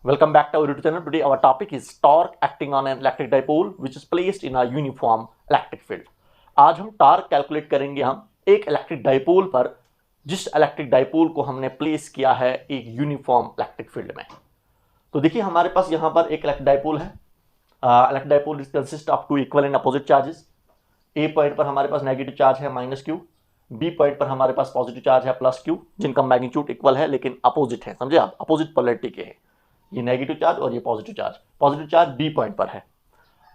Welcome back to our YouTube channel. Today our topic is torque acting on an electric dipole which is placed in a uniform electric field. आज हम torque calculate करेंगे हम एक electric dipole पर, जिस electric dipole को हमने place किया है एक यूनिफॉर्म इलेक्ट्रिक फील्ड में। तो देखिए हमारे पास यहाँ पर एक इलेक्ट्रिक डाइपोल है। Electric dipole is consist of two equal and opposite charges. A point पर हमारे पास नेगेटिव चार्ज है -q, बी पॉइंट पर हमारे पास पॉजिटिव चार्ज है +q, जिनका मैग्नीट्यूड इक्वल है लेकिन अपोजिट है। समझे आप, अपोजिट पोलैरिटी के हैं, ये नेगेटिव चार्ज और ये positive charge. Positive charge B point पर है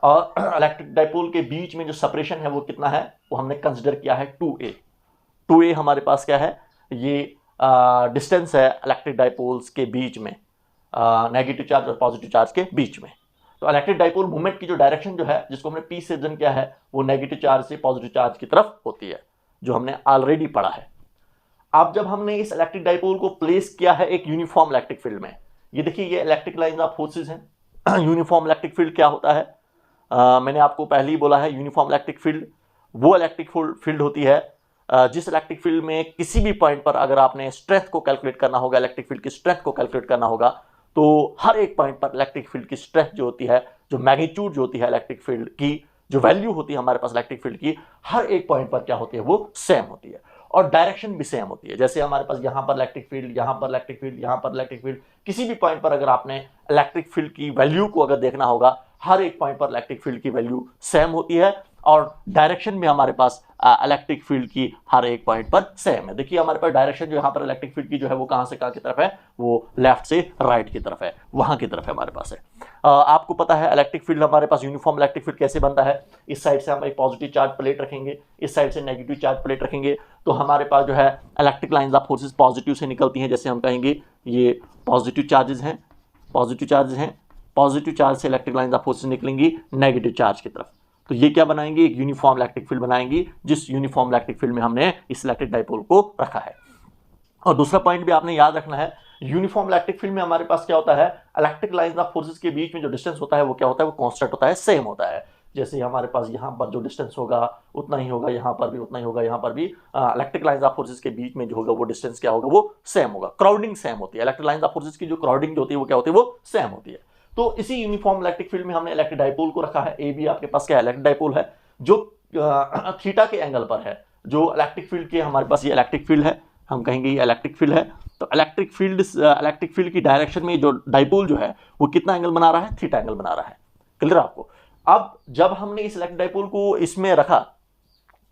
और इलेक्ट्रिक डाइपोल के बीच में जो सेपरेशन है वो कितना है, वो हमने कंसिडर किया है 2a। 2a हमारे पास क्या है, ये डिस्टेंस है इलेक्ट्रिक डाइपोल्स के बीच में, नेगेटिव चार्ज और पॉजिटिव चार्ज के बीच में। तो इलेक्ट्रिक डाइपोल मूवमेंट की जो डायरेक्शन जो है, जिसको हमने p से रिप्रेजेंट किया है, वो नेगेटिव चार्ज से पॉजिटिव चार्ज की तरफ होती है, जो हमने ऑलरेडी पढ़ा है। अब जब हमने इस इलेक्ट्रिक डाइपोल को प्लेस किया है एक यूनिफॉर्म इलेक्ट्रिक फील्ड में, ये देखिए ये इलेक्ट्रिक लाइंस ऑफ फोर्सेस हैं। यूनिफॉर्म इलेक्ट्रिक फील्ड क्या होता है, मैंने आपको पहले ही बोला है, यूनिफॉर्म इलेक्ट्रिक फील्ड वो इलेक्ट्रिक फील्ड होती है जिस इलेक्ट्रिक फील्ड में किसी भी पॉइंट पर अगर आपने स्ट्रेंथ को कैलकुलेट करना होगा, इलेक्ट्रिक फील्ड की स्ट्रेंथ को कैलकुलेट करना होगा, तो हर एक पॉइंट पर इलेक्ट्रिक फील्ड की स्ट्रेंथ जो होती है, जो मैग्नीट्यूड जो होती है इलेक्ट्रिक फील्ड की, जो वैल्यू होती है हमारे पास इलेक्ट्रिक फील्ड की, हर एक पॉइंट पर क्या होती है, वो सेम होती है और डायरेक्शन भी सेम होती है। जैसे हमारे पास यहाँ पर इलेक्ट्रिक फील्ड, यहाँ पर इलेक्ट्रिक फील्ड, यहाँ पर इलेक्ट्रिक फील्ड, किसी भी पॉइंट पर अगर आपने इलेक्ट्रिक फील्ड की वैल्यू को अगर देखना होगा, हर एक पॉइंट पर इलेक्ट्रिक फील्ड की वैल्यू सेम होती है और डायरेक्शन भी हमारे पास इलेक्ट्रिक फील्ड की हर एक पॉइंट पर सेम है। देखिए हमारे पास डायरेक्शन जो यहाँ पर इलेक्ट्रिक फील्ड की जो है वो कहाँ से कहाँ की तरफ है, वो लेफ्ट से राइट की तरफ है, वहां की तरफ है हमारे पास है। आपको पता है इलेक्ट्रिक फील्ड हमारे पास, यूनिफॉर्म इलेक्ट्रिक फील्ड कैसे बनता है, इस साइड से हम एक पॉजिटिव चार्ज प्लेट रखेंगे, इस साइड से नेगेटिव चार्ज प्लेट रखेंगे, तो हमारे पास जो है electric lines of forces positive से निकलती हैं। जैसे हम कहेंगे ये पॉजिटिव चार्जेस हैं, पॉजिटिव चार्जेस हैं, पॉजिटिव चार्ज से इलेक्ट्रिक लाइंस ऑफ फोर्सेस निकलेंगी नेगेटिव चार्ज की तरफ। तो ये क्या बनाएंगे, एक यूनिफॉर्म इलेक्ट्रिक फील्ड बनाएंगी, जिस यूनिफॉर्म इलेक्ट्रिक फील्ड में हमने इस इलेक्ट्रिक डाइपोल को रखा है। और दूसरा पॉइंट भी आपने याद रखना है, यूनिफॉर्म इलेक्ट्रिक फील्ड में हमारे पास क्या होता है, इलेक्ट्रिक लाइंस ऑफ फोर्सेस के बीच में जो डिस्टेंस होता है वो क्या होता है, वो कांस्टेंट होता है, सेम होता है। जैसे हमारे पास यहाँ पर जो डिस्टेंस होगा उतना ही होगा, यहाँ पर भी उतना ही होगा, यहाँ पर भी इलेक्ट्रिक लाइंस ऑफ फोर्सेस के बीच में जो होगा वो डिस्टेंस क्या होगा, वो सेम होगा। क्राउडिंग सेम होती है, इलेक्ट्रिक लाइंस ऑफ फोर्सेस की जो क्राउडिंग होती है वो क्या होती है, वो सेम होती है। तो इसी यूनिफॉर्म इलेक्ट्रिक फील्ड में हमने इलेक्ट्रिक डाइपोल को रखा है। ए बी आपके पास क्या है, इलेक्ट्रिक डाइपोल है जो थीटा के एंगल पर है। जो इलेक्ट्रिक फील्ड के हमारे पास ये इलेक्ट्रिक फील्ड है, हम कहेंगे ये इलेक्ट्रिक फील्ड है। तो इलेक्ट्रिक फील्ड की डायरेक्शन में जो डाइपोल जो है वो कितना एंगल बना रहा है, थीटा एंगल बना रहा है। क्लियर आपको। अब जब हमने इस इलेक्ट्रिक डाइपोल को इसमें रखा,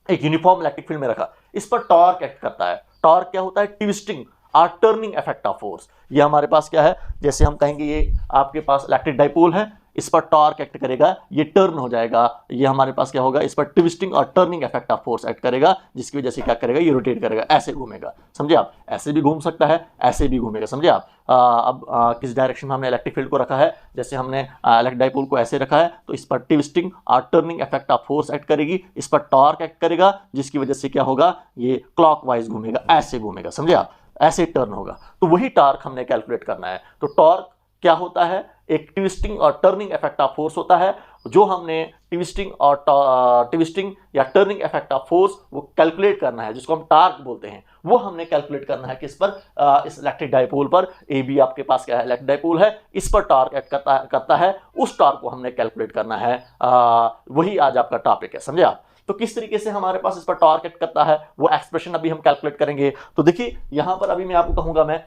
एक यूनिफॉर्म इलेक्ट्रिक फील्ड में रखा, इस पर टॉर्क एक्ट करता है। टॉर्क क्या होता है, ट्विस्टिंग और टर्निंग इफेक्ट ऑफ फोर्स। ये हमारे पास क्या है, जैसे हम कहेंगे ये आपके पास इलेक्ट्रिक डाइपोल है, इस पर टॉर्क एक्ट करेगा, ये टर्न हो जाएगा, ये हमारे पास क्या होगा, इस पर ट्विस्टिंग और turning effect of force act करेगा, जिसकी वजह से क्या करेगा, ये रोटेट करेगा, ऐसे घूमेगा। समझे आप, ऐसे भी घूम सकता है, ऐसे भी घूमेगा। समझे आप। अब किस डायरेक्शन में हमने इलेक्ट्रिक फील्ड को रखा है, जैसे हमने इलेक्ट्रिक डाइपोल को ऐसे रखा है, तो इस पर ट्विस्टिंग और turning effect of force act करेगी, इस पर टॉर्क एक्ट करेगा, जिसकी वजह से क्या होगा, ये क्लॉकवाइज घूमेगा, ऐसे घूमेगा। समझे आप, ऐसे टर्न होगा। तो वही टॉर्क हमने कैलकुलेट करना है। तो टॉर्क क्या होता है, एक ट्विस्टिंग और टर्निंग इफेक्ट ऑफ फोर्स होता है। जो हमने ट्विस्टिंग या टर्निंग इफेक्ट ऑफ फोर्स वो कैलकुलेट करना है, जिसको हम टॉर्क बोलते हैं, वो हमने कैलकुलेट करना है किस पर, इस इलेक्ट्रिक डाइपोल पर। ए बी आपके पास क्या है, इलेक्ट्रिक डाइपोल है, इस पर टॉर्क एक्ट करता है, उस टॉर्क को हमने कैलकुलेट करना है। वही आज आपका टॉपिक है। समझे आप। तो किस तरीके से हमारे पास इस पर टॉर्क एक्ट करता है वो एक्सप्रेशन अभी हम कैलकुलेट करेंगे। तो देखिए यहां पर अभी मैं आपको कहूंगा, मैं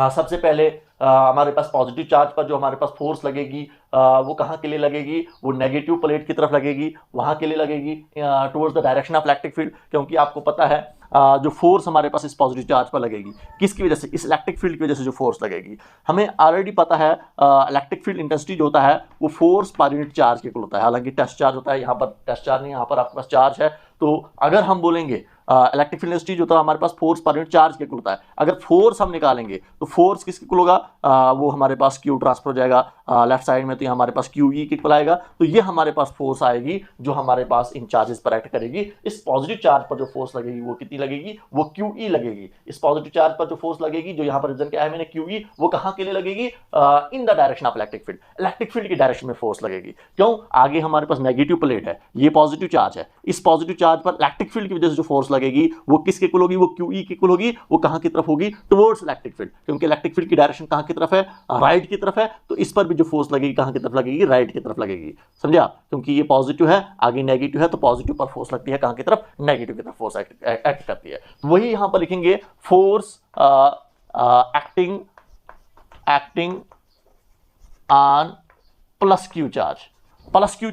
सबसे पहले हमारे पास पॉजिटिव चार्ज पर जो हमारे पास फोर्स लगेगी वो कहाँ के लिए लगेगी, वो नेगेटिव प्लेट की तरफ लगेगी, वहां के लिए लगेगी towards the direction of electric field. क्योंकि आपको पता है जो फोर्स हमारे पास इस पॉजिटिव चार्ज पर लगेगी, किसकी वजह से, इस इलेक्ट्रिक फील्ड की वजह से जो फोर्स लगेगी। हमें ऑलरेडी पता है इलेक्ट्रिक फील्ड इंटेंसिटी जो होता है वो फोर्स पर यूनिट चार्ज के इक्वल होता है। हालांकि टेस्ट चार्ज होता है, यहाँ पर टेस्ट चार्ज नहीं, यहाँ पर आपके पास चार्ज है। तो अगर हम बोलेंगे इलेक्ट्रिक फील्ड इंटेंसिटी जो होता है हमारे पास फोर्स पर यूनिट चार्ज के इक्वल होता है, अगर फोर्स हम निकालेंगे तो फोर्स किसके इक्वल होगा, वो हमारे पास क्यू ट्रांसफर हो जाएगा लेफ्ट साइड में, तो हमारे पास क्यू ई के इक्वल आएगा। तो ये हमारे पास फोर्स आएगी जो हमारे पास इन चार्जेस पर एक्ट करेगी। इस पॉजिटिव चार्ज पर जो फोर्स लगेगी वो कितनी लगेगी, वो क्यू ई लगेगी। इस पॉजिटिव चार्ज पर जो फोर्स लगेगी, जो यहाँ पर रीजन क्या है मैंने, क्यू ई, वो कहाँ के लिए लगेगी, in the direction of electric field. Electric field की डायरेक्शन में फोर्स लगेगी। क्यों, आगे हमारे पास नेगेटिव प्लेट है, ये पॉजिटिव चार्ज है, इस पॉजिटिव चार्ज पर इलेक्ट्रिक फील्ड की वजह से जो फोर्स लगेगी वो किसके इक्वल होगी, वो QE के इक्वल होगी। वो कहां की तरफ होगी, टुवर्ड्स इलेक्ट्रिक फील्ड, क्योंकि इलेक्ट्रिक फील्ड की डायरेक्शन कहां की तरफ है, राइट की तरफ है। तो इस पर भी जो फोर्स लगेगी कहां की तरफ लगेगी, राइट की तरफ लगेगी। समझे आप, क्योंकि ये पॉजिटिव है, आगे नेगेटिव है, तो पॉजिटिव पर फोर्स लगती है कहां की तरफ, नेगेटिव की तरफ फोर्स एक्ट करती है। तो वही यहां पर लिखेंगे force acting on plus Q charge. Plus Q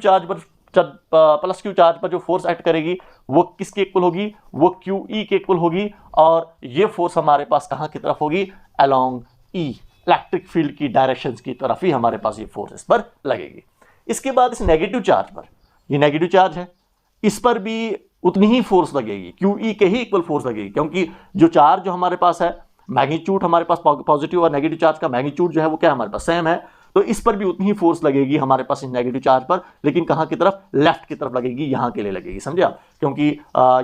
charge पर जो फोर्स एक्ट करेगी वो किसके इक्वल होगी, वो QE के इक्वल होगी। और ये फोर्स हमारे पास कहां की तरफ होगी, अलोंग E, इलेक्ट्रिक फील्ड की डायरेक्शन की तरफ ही हमारे पास ये फोर्स इस पर लगेगी। इसके बाद इस नेगेटिव चार्ज पर, ये नेगेटिव चार्ज है, इस पर भी उतनी ही फोर्स लगेगी, QE के ही इक्वल फोर्स लगेगी, क्योंकि जो चार्ज जो हमारे पास है, मैग्नीट्यूड हमारे पास पॉजिटिव और नेगेटिव चार्ज का मैग्नीट्यूड जो है वो क्या हमारे पास सेम है। तो इस पर भी उतनी ही फोर्स लगेगी हमारे पास इस नेगेटिव चार्ज पर, लेकिन कहां की तरफ, लेफ्ट की तरफ लगेगी, यहां के लिए लगेगी। समझे आप, क्योंकि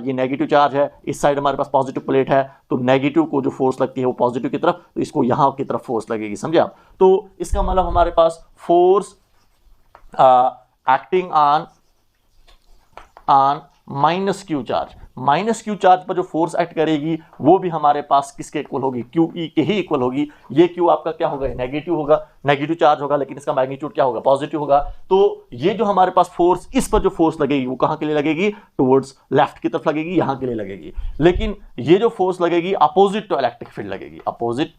ये नेगेटिव चार्ज है, इस साइड हमारे पास पॉजिटिव प्लेट है, तो नेगेटिव को जो फोर्स लगती है वो पॉजिटिव की तरफ, तो इसको यहां की तरफ फोर्स लगेगी। समझे आप, तो इसका मतलब हमारे पास force acting on minus q charge, minus q charge पर जो फोर्स एक्ट करेगी वो भी हमारे पास किसके इक्वल होगी, QE के ही इक्वल होगी। ये Q आपका क्या होगा, नेगेटिव होगा, नेगेटिव चार्ज होगा, लेकिन इसका मैग्नीट्यूड क्या होगा, पॉजिटिव होगा। तो ये जो हमारे पास फोर्स, इस पर जो फोर्स लगेगी वो कहां के लिए लगेगी, टुवर्ड्स लेफ्ट की तरफ लगेगी, यहां के लिए लगेगी। लेकिन ये जो फोर्स लगेगी अपोजिट टू इलेक्ट्रिक फील्ड लगेगी, अपोजिट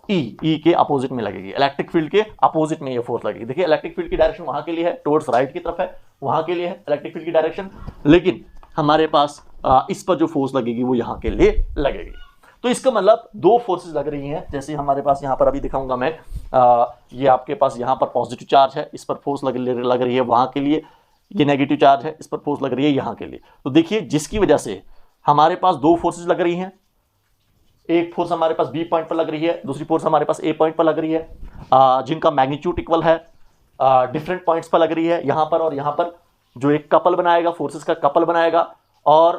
E के अपोजिट में लगेगी, इलेक्ट्रिक फील्ड के अपोजिट में ये फोर्स लगेगी। देखिए इलेक्ट्रिक फील्ड की डायरेक्शन वहां के लिए है, टुवर्ड्स राइट की तरफ है, वहां के लिए है इलेक्ट्रिक फील्ड की डायरेक्शन, लेकिन हमारे पास इस पर जो फोर्स लगेगी वो यहां के लिए लगेगी। तो इसका मतलब दो फोर्सेस लग रही हैं, जैसे हमारे पास यहां पर अभी दिखाऊंगा मैं, ये आपके पास यहां पर पॉजिटिव चार्ज है, इस पर फोर्स लग रही है वहां के लिए, ये नेगेटिव चार्ज है, इस पर फोर्स लग रही है यहां के लिए। तो देखिए जिसकी वजह से हमारे पास दो फोर्सेस लग रही हैं, एक फोर्स हमारे पास B पॉइंट पर लग रही है, दूसरी फोर्स हमारे पास A पॉइंट पर लग रही है, जिनका मैग्नीट्यूड इक्वल है, डिफरेंट पॉइंट्स पर लग रही है, यहां पर और यहां पर, जो एक कपल बनाएगा, फोर्सेस का कपल बनाएगा। और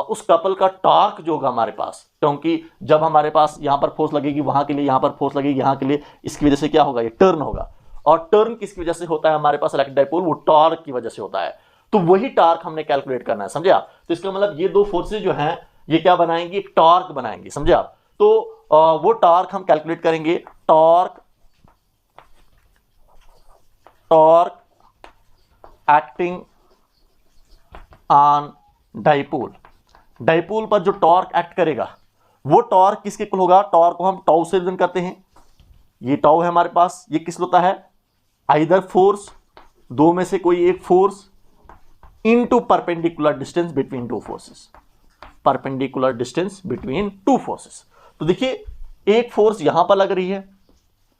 उस कपल का टॉर्क जो होगा हमारे पास, क्योंकि जब हमारे पास यहां पर फोर्स लगेगी वहां के लिए, यहां पर फोर्स लगेगी यहां के लिए, इसकी वजह से क्या होगा, ये टर्न होगा। और टर्न किसकी वजह से होता है हमारे पास इलेक्ट्रिक डाइपोल, वो टॉर्क की वजह से होता है। तो वही टॉर्क हमने कैलकुलेट करना है, समझे आप। तो इसका मतलब ये दो फोर्सेज जो हैं ये क्या बनाएंगी, एक टॉर्क बनाएंगी, समझे आप। तो वो टॉर्क हम कैलकुलेट करेंगे, torque acting on dipole, dipole पर जो टॉर्क एक्ट करेगा वो टॉर्क किसके इक्वल होगा, टॉर्क को हम टाउ से रिप्रेजेंट करते हैं। ये टाउ है हमारे पास, ये किस होता है, आइदर फोर्स, दो में से कोई एक force, into perpendicular distance between two forces, perpendicular distance between two forces. तो देखिए एक फोर्स यहां पर लग रही है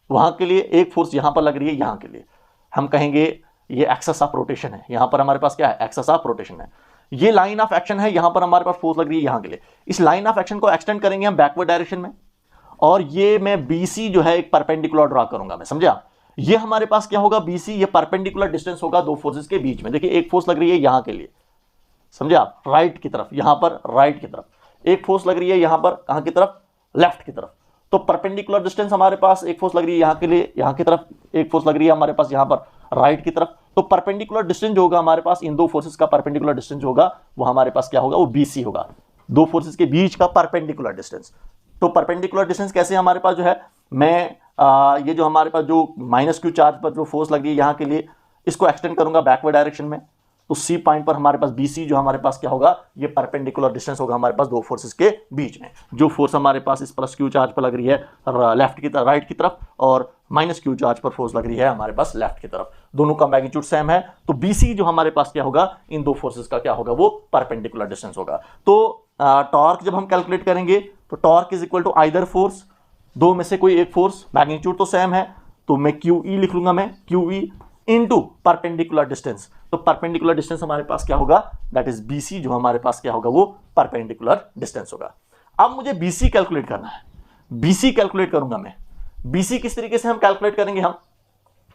वहां के लिए, एक फोर्स यहां पर लग रही है यहां के लिए, हम कहेंगे ये एक्सेस ऑफ रोटेशन है, यहां पर हमारे पास क्या है, एक्सेस ऑफ रोटेशन है। ये लाइन ऑफ एक्शन है, यहां पर हमारे पास फोर्स लग रही है यहां के लिए। इस लाइन ऑफ एक्शन को एक्सटेंड करेंगे हम बैकवर्ड डायरेक्शन में, और ये मैं BC जो है एक परपेंडिकुलर ड्रॉ करूंगा मैं, समझे आप। ये हमारे पास क्या होगा, BC, ये परपेंडिकुलर डिस्टेंस होगा दो फोर्सेस के बीच में। देखिए एक फोर्स लग रही है यहां के लिए, समझे आप, राइट की तरफ, यहां पर राइट की तरफ, एक फोर्स लग रही है यहां पर कहां की तरफ, लेफ्ट की तरफ। तो परपेंडिकुलर डिस्टेंस हमारे पास, एक फोर्स लग रही है यहां के लिए यहां की तरफ, एक फोर्स लग रही है हमारे पास यहां पर राइट की तरफ। तो परपेंडिकुलर डिस्टेंस जो होगा हमारे पास, इन दो फोर्सेस का परपेंडिकुलर डिस्टेंस होगा वो हमारे पास क्या होगा, वो BC होगा, दो फोर्सेस के बीच का परपेंडिकुलर डिस्टेंस। तो परपेंडिकुलर डिस्टेंस कैसे हमारे पास जो है, मैं ये जो हमारे पास जो माइनस क्यू चार्ज पर जो फोर्स लग रही है यहां के लिए, इसको एक्सटेंड करूंगा बैकवर्ड डायरेक्शन में। तो C पॉइंट पर हमारे पास BC जो हमारे पास क्या होगा, ये परपेंडिकुलर डिस्टेंस होगा हमारे पास दो फोर्सेस के बीच में। जो फोर्स हमारे पास इस प्लस क्यू चार्ज पर लग रही है लेफ्ट की तरफ, राइट की तरफ, और माइनस क्यू चार्ज पर फोर्स लग रही है हमारे पास लेफ्ट की तरफ, दोनों का मैग्नीट्यूड सेम है। तो BC जो हमारे पास क्या होगा, इन दो फोर्सेस का क्या होगा, वो परपेंडिकुलर डिस्टेंस होगा। तो टॉर्क जब हम कैलकुलेट करेंगे तो torque is equal to either force, दो में से कोई एक फोर्स, मैग्नीट्यूड तो सेम है, तो मैं QE लिख लूंगा, मैं QE इनटू परपेंडिकुलर डिस्टेंस। तो परपेंडिकुलर डिस्टेंस हमारे पास क्या होगा, दैट इज BC जो हमारे पास क्या होगा, वो परपेंडिकुलर डिस्टेंस होगा। अब मुझे BC कैलकुलेट करना है, BC कैलकुलेट करूंगा मैं। BC किस तरीके से हम कैलकुलेट करेंगे, हम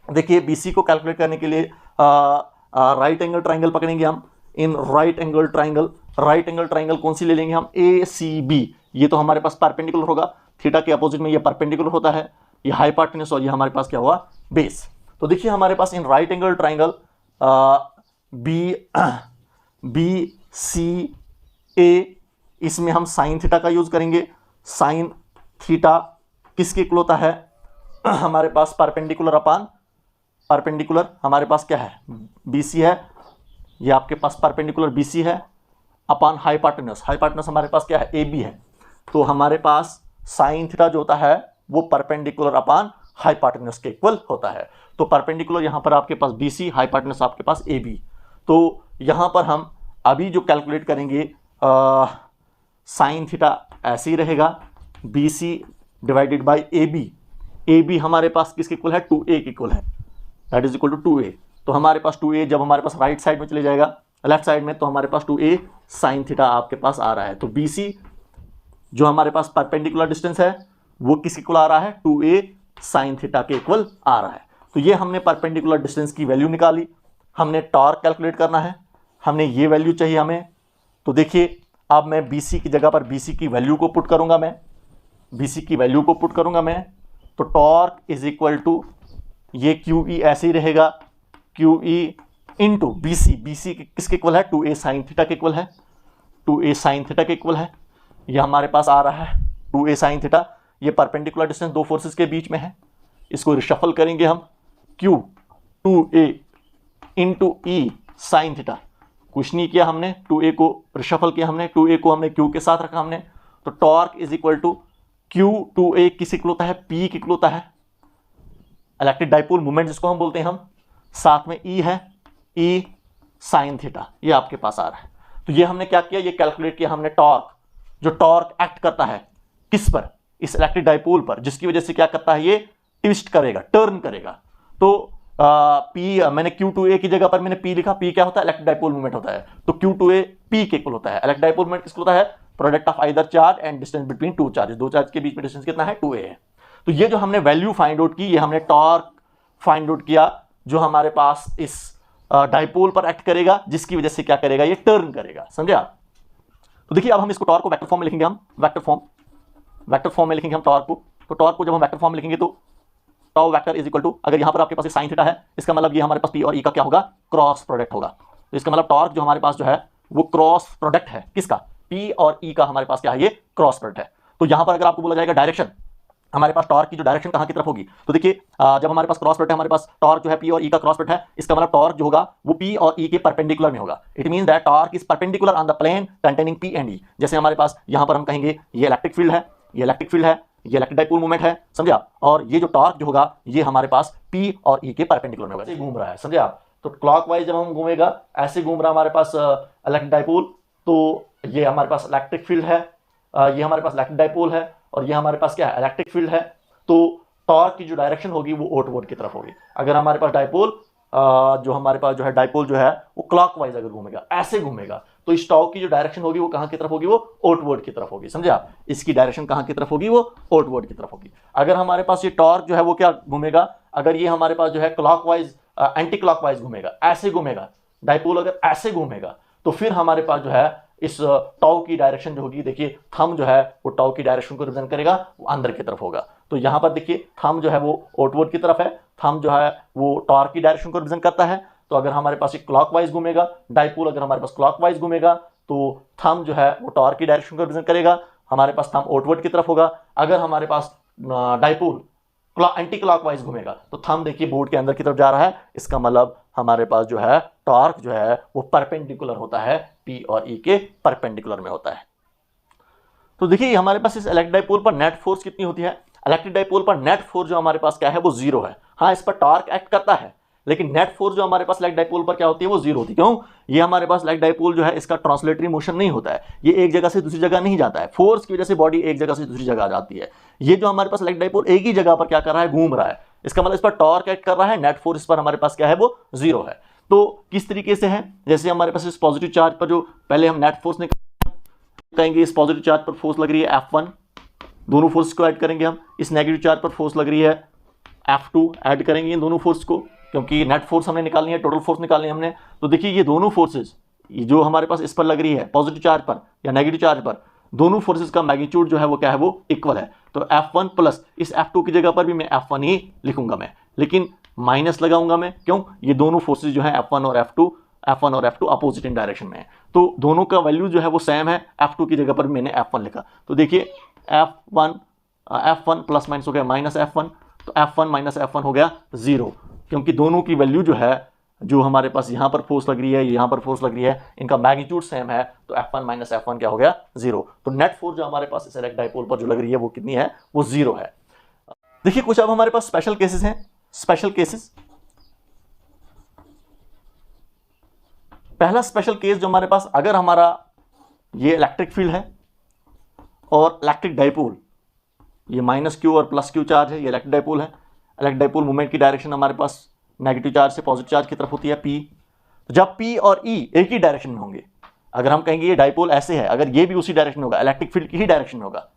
देखिए BC को कैलकुलेट करने के लिए राइट एंगल ट्राइंगल पकड़ेंगे हम। इन राइट एंगल ट्राइंगल कौन सी ले लेंगे हम, ACB। ये तो हमारे पास परपेंडिकुलर होगा, थीटा के अपोजिट में ये परपेंडिकुलर होता है, ये हाइपोटेन्यूज, और ये हमारे पास क्या हुआ, बेस। तो देखिए हमारे पास in right angle triangle BCA A, इसमें हम साइन थीटा का यूज करेंगे। साइन थीटा किसके इक्वल होता है, हमारे पास परपेंडिकुलर अपान परपेंडिकुलर, हमारे पास क्या है बीसी है, ये आपके पास परपेंडिकुलर बीसी है, अपान हाइपोटेन्यूस, हाइपोटेन्यूस हमारे पास क्या है ए बी है। तो हमारे पास साइन थीटा जो होता है वो परपेंडिकुलर अपान हाइपोटेन्यूस के इक्वल होता है। तो परपेंडिकुलर यहाँ पर आपके पास बीसी, हाइपोटेन्यूस आपके पास ए बी। तो यहाँ पर हम अभी जो कैलकुलेट करेंगे साइन थीटा ऐसे ही रहेगा, B C divided by A B हमारे पास किसके इक्वल है 2a के इक्वल है, that is equal to 2a। तो हमारे पास 2a जब हमारे पास राइट साइड में चले जाएगा लेफ्ट साइड में, तो हमारे पास 2a साइन थीटा आपके पास आ रहा है। तो बी सी जो हमारे पास परपेंडिकुलर डिस्टेंस है वो किसके इक्वल आ रहा है 2a साइन थीटा के इक्वल आ रहा है। तो ये हमने परपेंडिकुलर डिस्टेंस की वैल्यू निकाली। हमने टॉर्क कैलकुलेट करना है, हमने ये वैल्यू चाहिए हमें। तो देखिए अब मैं BC की जगह पर BC की वैल्यू को पुट करूंगा, मैं BC की वैल्यू को पुट करूंगा मैं। तो टॉर्क इज इक्वल टू ये QE ऐसे ही रहेगा, QE इंटू BC किसके इक्वल है 2a साइन थीटा के इक्वल है, 2a साइन थीटा के इक्वल है। ये हमारे पास आ रहा है 2a साइन थीटा, ये परपेंडिकुलर डिस्टेंस दो फोर्सेस के बीच में है। इसको रिशफल करेंगे हम, Q 2a into E sine theta, कुछ नहीं किया हमने, 2a को रिशफल किया हमने, 2a को हमने Q के साथ रखा हमने। तो torque is equal to Q 2a किस इक्वल होता है P के इक्वल होता है, इलेक्ट्रिक डाइपोल मूवमेंट जिसको हम बोलते हैं हम, साथ में E है E साइन थीटा, ये आपके पास आ रहा है। तो ये हमने क्या किया, ये कैलकुलेट किया हमने टॉर्क, जो टॉर्क एक्ट करता है किस पर, इस इलेक्ट्रिक डाइपोल पर, जिसकी वजह से क्या करता है ये ट्विस्ट करेगा, टर्न करेगा। तो P मैंने Q2A की जगह पर मैंने P लिखा, P क्या होता है इलेक्ट्रिक डाइपोल मूवमेंट होता है। तो Q2A P के इक्वल होता है। इलेक्ट्रिक डाइपोल मूवमेंट किसको होता है, product of either charge and distance between two charges, दो चार्ज के बीच में डिस्टेंस कितना है 2a है। तो ये जो हमने वैल्यू फाइंड आउट की, ये हमने टॉर्क फाइंड आउट किया जो हमारे पास इस डाइपोल पर एक्ट करेगा, जिसकी वजह से क्या करेगा ये टर्न करेगा, समझे आप। तो देखिए अब हम इसको टॉर्क को वेक्टर फॉर्म में लिखेंगे, हम वेक्टर फॉर्म में लिखेंगे हम टॉर्क को। तो टॉर्क को जब हम वेक्टर फॉर्म में लिखेंगे तो टॉ वेक्टर इज इक्वल टू, अगर यहां पर आपके पास साइन थीटा है, इसका मतलब ये हमारे पास P और E का क्या होगा क्रॉस प्रोडक्ट होगा। तो इसका मतलब टॉर्क जो हमारे पास जो है वो क्रॉस प्रोडक्ट है किसका, P और E का हमारे पास क्या है ये क्रॉस प्रोडक्ट है। तो यहां पर अगर आपको बोला जाएगा डायरेक्शन, हमारे पास टॉर्क की जो डायरेक्शन कहां की तरफ होगी, तो देखिए जब हमारे पास क्रॉस प्रोडक्ट है, हमारे पास टॉर्क जो है P और E का क्रॉस प्रोडक्ट है, इसका मतलब टॉर्क जो होगा वो P और E के परपेंडिकुलर में होगा। It means that torque is perpendicular on the plane containing P and E। जैसे हमारे पास यहां पर हम कहेंगे ये इलेक्ट्रिक फील्ड है, ये इलेक्ट्रिक फील्ड है, ये इलेक्ट्रिक डाइपोल मूवमेंट है, समझे आप। और ये जो टॉर्क जो होगा ये हमारे पास P और E के परपेंडिकुलर में होगा, ऐसे घूम रहा है, समझे आप। तो क्लॉकवाइज जब हम घूमेगा, ऐसे घूम रहा हमारे पास इलेक्ट्रिक डाइपोल, तो ये हमारे पास इलेक्ट्रिक फील्ड है, ये हमारे पास इलेक्ट्रिक डाइपोल है, और ये हमारे पास क्या है इलेक्ट्रिक फील्ड है। तो टॉर्क की जो डायरेक्शन होगी वो आउटवर्ड की तरफ होगी। अगर हमारे पास डाइपोल जो हमारे पास जो है डाइपोल जो है वो क्लॉकवाइज अगर घूमेगा, ऐसे घूमेगा, तो इस टॉर्क की जो डायरेक्शन होगी वो कहां की तरफ होगी, वो आउटवर्ड की तरफ होगी, समझे आप। इसकी डायरेक्शन कहां की तरफ होगी, वो आउटवर्ड की तरफ होगी। अगर हमारे पास ये टॉर्क जो है वो क्या घूमेगा, अगर ये हमारे पास जो है क्लॉकवाइज एंटी क्लॉकवाइज घूमेगा, ऐसे घूमेगा, डाइपोल अगर ऐसे घूमेगा, तो फिर हमारे पास जो है इस टॉ की डायरेक्शन जो होगी, देखिए थंब जो है वो टॉ की डायरेक्शन को रिप्रेजेंट करेगा, वो अंदर की तरफ होगा। तो यहां पर देखिए थंब जो है वो आउटवर्ड की तरफ है, थंब जो है वो टॉर्क की डायरेक्शन को रिप्रेजेंट करता है। तो अगर हमारे पास एक क्लॉकवाइज घूमेगा डाइपोल, अगर हमारे पास क्लॉकवाइज घूमेगा तो थंब जो है वो टॉर्क की डायरेक्शन को रिप्रेजेंट करेगा, हमारे पास थंब आउटवर्ड की तरफ होगा। अगर हमारे पास डाइपोल एंटी क्लॉकवाइज घूमेगा तो थंब देखिए बोर्ड के अंदर की तरफ जा रहा है, इसका मतलब हमारे पास जो है टॉर्क जो है वो परपेंडिकुलर होता है, P और E के परपेंडिकुलर में होता है। तो देखिए हमारे पास इस इलेक्ट्रिक डाइपोल पर नेट फोर्स कितनी होती है, इलेक्ट्रिक डाइपोल पर नेट फोर्स जो हमारे पास क्या है वो 0 है। हाँ, इस पर टॉर्क एक्ट करता है, लेकिन नेट फोर्स जो हमारे पास इलेक्ट्रिक डाइपोल पर क्या होती है वो 0 होती है। क्यों, ये हमारे पास इलेक्ट्रिक डाइपोल जो है इसका ट्रांसलेटरी मोशन नहीं होता है, ये एक जगह से दूसरी जगह नहीं जाता है, फोर्स की वजह से बॉडी एक जगह से दूसरी जगह आ जाती है। ये जो हमारे पास इलेक्ट्रिक डाइपोल एक ही जगह पर क्या कर रहा है, घूम रहा है, इसका मतलब इस पर टॉर्क एक्ट कर रहा है, नेट फोर्स इस पर हमारे पास क्या है वो 0 है। तो किस तरीके से है, जैसे हमारे पास इस पॉजिटिव चार्ज पर जो पहले हम नेट फोर्स निकालेंगे, इस पॉजिटिव चार्ज पर फोर्स लग रही है F1, दोनों फोर्स को ऐड करेंगे हम। इस नेगेटिव चार्ज पर फोर्स लग रही है F2, ऐड करेंगे इन दोनों फोर्स को, क्योंकि नेट फोर्स हमने निकालनी है, टोटल फोर्स निकालनी है हमने। तो देखिए ये दोनों फोर्सेस जो हमारे पास इस पर लग रही है पॉजिटिव चार्ज पर या नेगेटिव चार्ज पर, दोनों फोर्सेस का मैग्नीट्यूड जो है वो क्या है, वो इक्वल है। तो F1 प्लस इस F2 की जगह पर भी मैं F1 ही लिखूंगा मैं, लेकिन माइनस लगाऊंगा मैं, क्यों, ये दोनों फोर्सेस जो है F1 और F2 अपोजिट इन डायरेक्शन में है। तो दोनों का वैल्यू जो है वो सेम है, F2 की जगह पर मैंने F1 लिखा। तो देखिए F1 प्लस माइनस हो गया माइनस F1, तो F1 माइनस F1 हो गया 0, क्योंकि दोनों की वैल्यू जो है, जो हमारे पास यहाँ पर फोर्स लग रही है, यहाँ पर फोर्स लग रही है, इनका मैग्नीट्यूड सेम है, तो F1 माइनस F1 क्या हो गया 0। तो नेट फोर्स जो हमारे पास इस इलेक्ट्रिक डाइपोल पर जो लग रही है वो कितनी है, वो 0 है। देखिए कुछ अब हमारे पास स्पेशल केसेस हैं। स्पेशल केसेस, पहला स्पेशल केस जो हमारे पास, अगर हमारा ये इलेक्ट्रिक फील्ड है और इलेक्ट्रिक डाइपोल, ये माइनस क्यू और प्लस क्यू चार्ज है, ये इलेक्ट्रिक डाइपोल है। इलेक्ट्रिक डाइपोल मूवमेंट की डायरेक्शन हमारे पास नेगेटिव चार्ज से पॉजिटिव चार्ज की तरफ होती है P। तो जब P और E एक ही डायरेक्शन में होंगे, अगर हम कहेंगे ये डाइपोल ऐसे है, अगर ये भी उसी डायरेक्शन में होगा, इलेक्ट्रिक फील्ड की ही डायरेक्शन में होगा,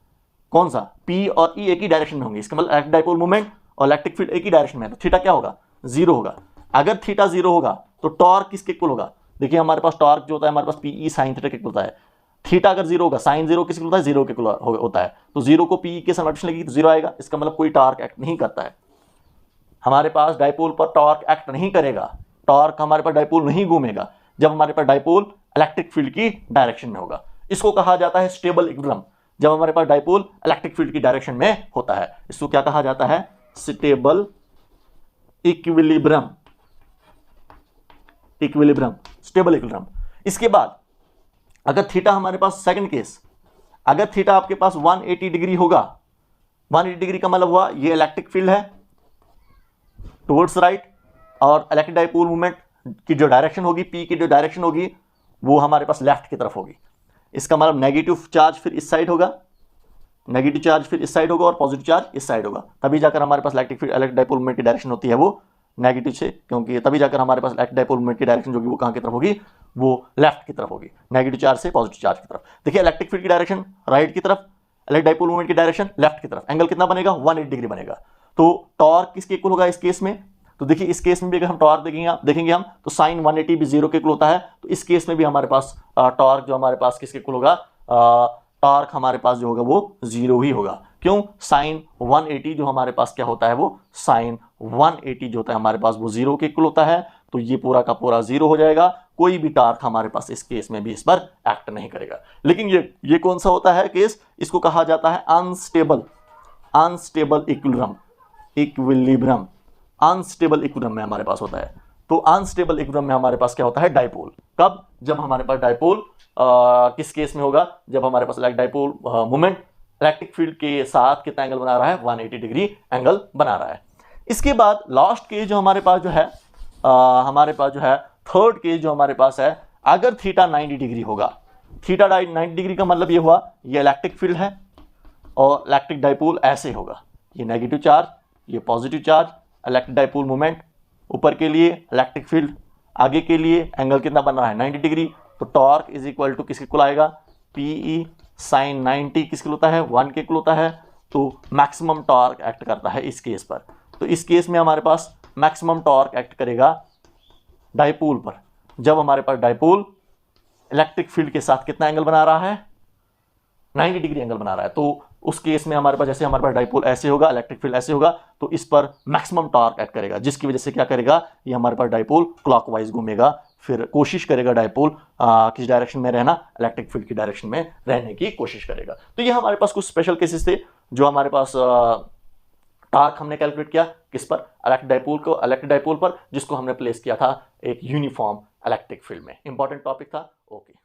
कौन सा, P और E एक ही डायरेक्शन में होंगे, इसका मतलब इलेक्ट्रिक डाइपोल मूवमेंट और इलेक्ट्रिक फील्ड एक ही डायरेक्शन में है, तो थीटा क्या होगा, 0 होगा। अगर थीटा 0 होगा तो टॉर्क किसके इक्वल होगा, देखिए हमारे पास टॉर्क जो होता है हमारे पास PE साइन थीटा के इक्वल होता है। थीटा अगर 0 होगा, साइन 0 किसके होता है, 0 के इक्वल होता है, तो 0 को PE के साथ मल्टीप्लिकेशन लगेगी तो 0 आएगा। इसका मतलब कोई टॉर्क एक्ट नहीं करता है हमारे पास, डाइपोल पर टॉर्क एक्ट नहीं करेगा, टॉर्क हमारे पास डाइपोल नहीं घूमेगा जब हमारे पास डाइपोल इलेक्ट्रिक फील्ड की डायरेक्शन में होगा। इसको कहा जाता है स्टेबल इक्विलिब्रियम, जब हमारे पास डाइपोल इलेक्ट्रिक फील्ड की डायरेक्शन में होता है, इसको क्या कहा जाता है, स्टेबल इक्विलिब्रियम, स्टेबल इक्विलिब्रियम। इसके बाद अगर थीटा हमारे पास, सेकंड केस, अगर थीटा आपके पास 180 डिग्री होगा, 180 डिग्री का मतलब हुआ ये इलेक्ट्रिक फील्ड है टुवर्ड्स राइट, और इलेक्ट्रिक डाइपोल मूवमेंट की जो डायरेक्शन होगी, P की जो डायरेक्शन होगी वो हमारे पास लेफ्ट की तरफ होगी। इसका मतलब नेगेटिव चार्ज फिर इस साइड होगा, नेगेटिव चार्ज फिर इस साइड होगा और पॉजिटिव चार्ज इस साइड होगा, तभी जाकर हमारे पास इलेक्ट्रिक डाइपोल मूवमेंट की डायरेक्शन होती है वो नेगेटिव से, क्योंकि तभी जाकर हमारे पास इलेक्ट्रिक डाइपोल मूवमेंट की डायरेक्शन जो कि वो कहां की तरफ होगी, वो लेफ्ट की तरफ होगी, नेगेटिव चार्ज से पॉजिटिव चार्ज की तरफ। देखिए इलेक्ट्रिक फील्ड की डायरेक्शन राइट की तरफ, इलेक्ट्रिक डाइपोल मूवमेंट की डायरेक्शन लेफ्ट की तरफ, एंगल कितना बनेगा, 180 डिग्री बनेगा। तो टॉर्क किसके इक्वल होगा इस केस में, तो देखिए इस केस में भी अगर हम टॉर्क देखेंगे हम, तो साइन 180 भी 0 के इक्वल होता है, तो इस केस में भी हमारे पास टॉर्क जो हमारे पास किसके इक्वल होगा, टॉर्क हमारे पास जो होगा वो 0 ही होगा। क्यों, साइन 180 जो हमारे पास क्या होता है, वो साइन 180 जो होता है हमारे पास वो 0 के इक्वल होता है, तो ये पूरा का पूरा 0 हो जाएगा, कोई भी टॉर्क हमारे पास इस केस में भी इस पर एक्ट नहीं करेगा। लेकिन ये कौन सा होता है केस, इसको कहा जाता है अनस्टेबल इक्विलिब्रियम, अनस्टेबल इक्विलिब्रियम में हमारे पास होता है। तो अनस्टेबल इक्विलिब्रियम में हमारे पास क्या होता है, डाइपोल। कब, जब हमारे पास डाइपोल किस केस में होगा, जब हमारे पास डाइपोल मोमेंट इलेक्ट्रिक फील्ड के साथ कितना एंगल बना रहा है, 180 डिग्री एंगल बना रहा है। इसके बाद लास्ट केस जो हमारे पास जो है, थर्ड केस जो हमारे पास है, अगर थीटा 90 डिग्री होगा, थीटा 90 डिग्री का मतलब ये हुआ ये इलेक्ट्रिक फील्ड है और इलेक्ट्रिक डाइपोल ऐसे होगा, ये नेगेटिव चार्ज, ये positive charge, electric dipole moment ऊपर के लिए, इलेक्ट्रिक फील्ड आगे के लिए, एंगल कितना बन रहा है 90 डिग्री, तो टॉर्क इज इक्वल टू किसके इक्वल आएगा, PE साइन 90 किसके होता है, 1 के इक्वल होता है। तो मैक्सिमम टॉर्क एक्ट करता है इस केस पर, तो इस केस में हमारे पास मैक्सिमम टॉर्क एक्ट करेगा डाइपोल पर, जब हमारे पास डाइपोल इलेक्ट्रिक फील्ड के साथ कितना एंगल बना रहा है, 90 डिग्री एंगल बना रहा है। तो उस केस में हमारे पास, जैसे हमारे पास डाइपोल ऐसे होगा, इलेक्ट्रिक फील्ड ऐसे होगा, तो इस पर मैक्सिमम टॉर्क एक्ट करेगा, जिसकी वजह से क्या करेगा, ये हमारे पास डाइपोल क्लॉकवाइज घूमेगा, फिर कोशिश करेगा डाइपोल किस डायरेक्शन में रहना, इलेक्ट्रिक फील्ड की डायरेक्शन में रहने की कोशिश करेगा। तो ये हमारे पास कुछ स्पेशल केसेस थे जो हमारे पास टॉर्क हमने कैलकुलेट किया किस पर, इलेक्ट्रिक डाइपोल पर, जिसको हमने प्लेस किया था एक यूनिफॉर्म इलेक्ट्रिक फील्ड में। इंपॉर्टेंट टॉपिक था। ओके।